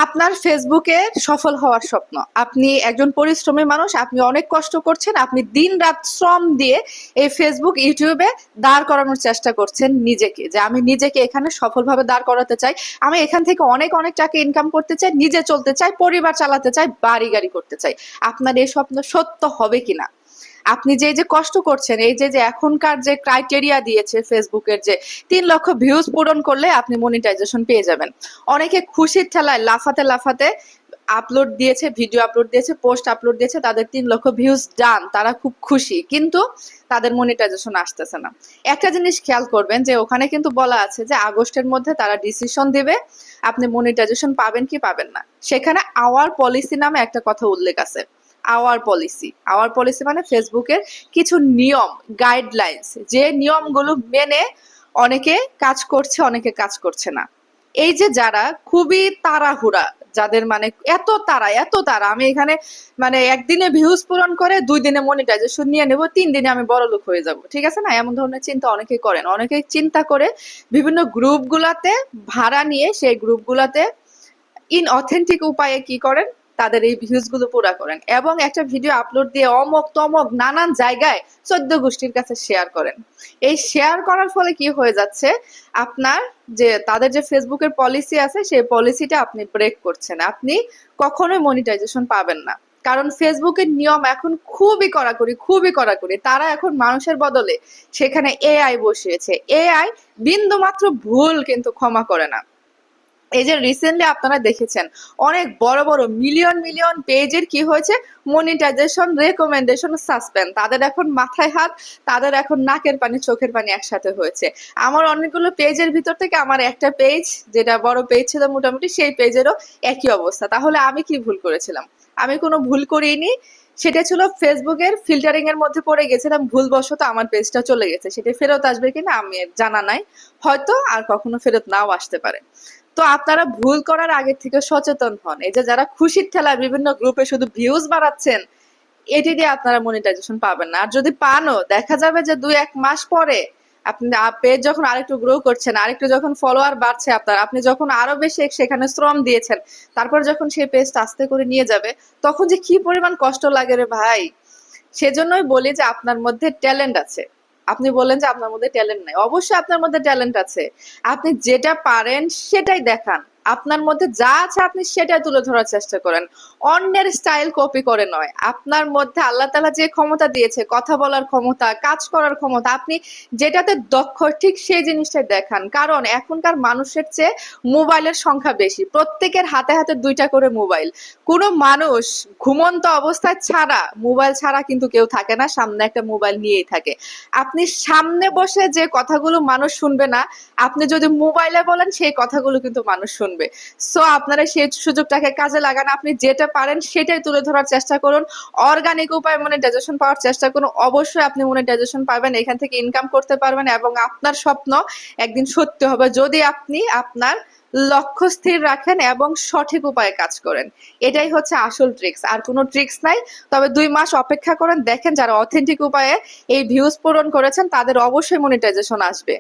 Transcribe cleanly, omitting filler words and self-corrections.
আপনার ফেসবুকে সফল হওয়ার স্বপ্ন। আপনি একজন পরিশ্রমী মানুষ, আপনি অনেক কষ্ট করছেন, আপনি দিন-রাত শ্রম দিয়ে এই ফেসবুক, ইউটিউবে দাঁড় করানোর চেষ্টা করছেন নিজেকে। যে আমি নিজেকে এখানে সফলভাবে দাঁড় করাতে চাই। আমি এখান থেকে অনেক, অনেক টাকা ইনকাম করতে চাই, নিজে চলতে চাই, পরিবার চালাতে চাই, বাড়ি-গাড়ি করতে চাই। আপনার এই স্বপ্ন সত্য হবে কিনা? আপনি যে কষ্ট করছেন, এই যে এখনকার যে ক্রাইটেরিয়া দিয়েছে ফেসবুকের, যে ৩ লক্ষ ভিউজ পূরণ করলে আপনি মনিটাইজেশন পেয়ে যাবেন। অনেকে খুশির ঠেলায় লাফাতে লাফাতে আপলোড দিয়েছে, ভিডিও আপলোড দিয়েছে, পোস্ট আপলোড দিয়েছে, তাদের ৩ লক্ষ ভিউজ ডান, তারা খুব খুশি, কিন্তু তাদের মনিটাইজেশন আসতেছে না। একটা জিনিস খেয়াল করবেন যে ওখানে কিন্তু বলা আছে যে আগস্টের মধ্যে তারা ডিসিশন দিবে আপনি মনিটাইজেশন পাবেন কি পাবেন না। সেখানে আওয়ার পলিসি নামে একটা কথা উল্লেখ আছে। আওয়ার পলিসি মানে ফেসবুকের কিছু নিয়ম, গাইডলাইন্স, যে নিয়মগুলো মেনে অনেকে কাজ করছে, অনেকে কাজ করছে না। এই যে যারা খুবই তাড়াহুড়া, যাদের মানে এত তাড়া, আমি এখানে মানে একদিনে ভিউজ পূরণ করে 2 দিনে মনিটাইজেশন নিয়ে নেব, 3 দিনে আমি বড়লোক হয়ে যাব, ঠিক আছে না? এমন ধরনের চিন্তা অনেকেই করেন। অনেকেই চিন্তা করে বিভিন্ন গ্রুপগুলাতে ভাড়া নিয়ে সেই গ্রুপগুলাতে ইনঅথেন্টিক উপায়ে কি করেন, তাদের এই ভিউজ গুলো পুরা করেন এবং একটা ভিডিও আপলোড দিয়ে অমক তমক নানান জায়গায় 14 গোষ্ঠীর কাছে শেয়ার করেন। এই শেয়ার করার ফলে কি হয়ে যাচ্ছে, আপনার যে তাদের যে ফেসবুকের পলিসি আছে সেই পলিসিটা আপনি ব্রেক করছেন, আপনি কখনোই মনিটাইজেশন পাবেন না। কারণ ফেসবুকের নিয়ম এখন খুবই কড়াকড়ি। তারা এখন মানুষের বদলে সেখানে এআই বসিয়েছে। এআই বিন্দু মাত্র ভুল কিন্তু ক্ষমা করে না। এই যে রিসেন্টলি আপনারা দেখেছেন অনেক বড় বড় মিলিয়ন পেজের কি হয়েছে, মনিটাইজেশন, রেকমেন্ডেশন সাসপেন্ড। তাদের এখন মাথায় হাত, তাদের এখন নাকের পানি চোখের পানি একসাথে হয়েছে। আমার অনেকগুলো পেজের ভিতর থেকে আমার একটা পেজ, যেটা বড় পেজ ছিল মোটামুটি, সেই পেজেরও একই অবস্থা। তাহলে আমি কি ভুল করেছিলাম? আমি কোনো ভুল করিনি। সেটা ছিল ফেসবুকের ফিল্টারিং এর মধ্যে পড়ে গেছিলাম, ভুলবশত আমার পেজটা চলে গেছে। সেটা ফেরত আসবে কিনা আমি জানা নাই, হয়তো আর কখনো ফেরত নাও আসতে পারে। তো আপনারা ভুল করার আগে থেকে সচেতন হন। এই যে যারা খুশির ঠেলায় বিভিন্ন গ্রুপে শুধু ভিউজ বাড়াচ্ছেন, এটি দিয়ে আপনারা মনিটাইজেশন পাবেন না। আর যদি পানও, দেখা যাবে যে 2-1 মাস পরে আপনি পেজ যখন আরেকটু গ্রো করছেন, আরেকটু যখন ফলোয়ার বাড়ছে আপনার, আপনি যখন আরো বেশি সেখানে শ্রম দিয়েছেন, তারপর যখন সেই পেজটা আস্তে করে নিয়ে যাবে, তখন যে কি পরিমাণ কষ্ট লাগে রে ভাই। সেজন্যই বলি যে আপনার মধ্যে ট্যালেন্ট আছে। আপনি বললেন যে আপনার মধ্যে ট্যালেন্ট নাই, অবশ্যই আপনার মধ্যে ট্যালেন্ট আছে। আপনি যেটা পারেন সেটাই দেখান। আপনার মধ্যে যা আছে আপনি সেটাই তুলে ধরার চেষ্টা করেন। অন্যের স্টাইল কপি করে নয়। আপনার মধ্যে আল্লাহ তাআলা যে ক্ষমতা দিয়েছে, কথা বলার ক্ষমতা, কাজ করার ক্ষমতা, আপনি যেটাতে দক্ষ ঠিক সেই জিনিসটাই দেখান। কারণ এখনকার মানুষের চেয়ে মোবাইলের সংখ্যা বেশি। প্রত্যেকের হাতে হাতে 2টা করে মোবাইল। কোনো মানুষ ঘুমন্ত অবস্থায় ছাড়া, মোবাইল ছাড়া কিন্তু কেউ থাকে না, সামনে একটা মোবাইল নিয়েই থাকে। আপনি সামনে বসে যে কথাগুলো মানুষ শুনবে না, আপনি যদি মোবাইলে বলেন সেই কথাগুলো কিন্তু মানুষ শুনবে। সো আপনারা সেই সুযোগটাকে কাজে লাগান। আপনি যেটা পারেন সেটাই তুলে ধরার চেষ্টা করুন। অর্গানিক উপায়ে মনিটাইজেশন পাওয়ার চেষ্টা করুন। অবশ্যই আপনি মনিটাইজেশন পাবেন, এখান থেকে ইনকাম করতে পারবেন এবং আপনার স্বপ্ন একদিন সত্যি হবে, যদি আপনি আপনার লক্ষ্য স্থির রাখেন এবং সঠিক উপায়ে কাজ করেন। এটাই হচ্ছে আসল ট্রিক্স, আর কোনো ট্রিক্স নাই। তবে 2 মাস অপেক্ষা করেন, দেখেন যারা অথেন্টিক উপায়ে এই ভিউজ পূরণ করেছেন তাদের অবশ্যই মনিটাইজেশন আসবে।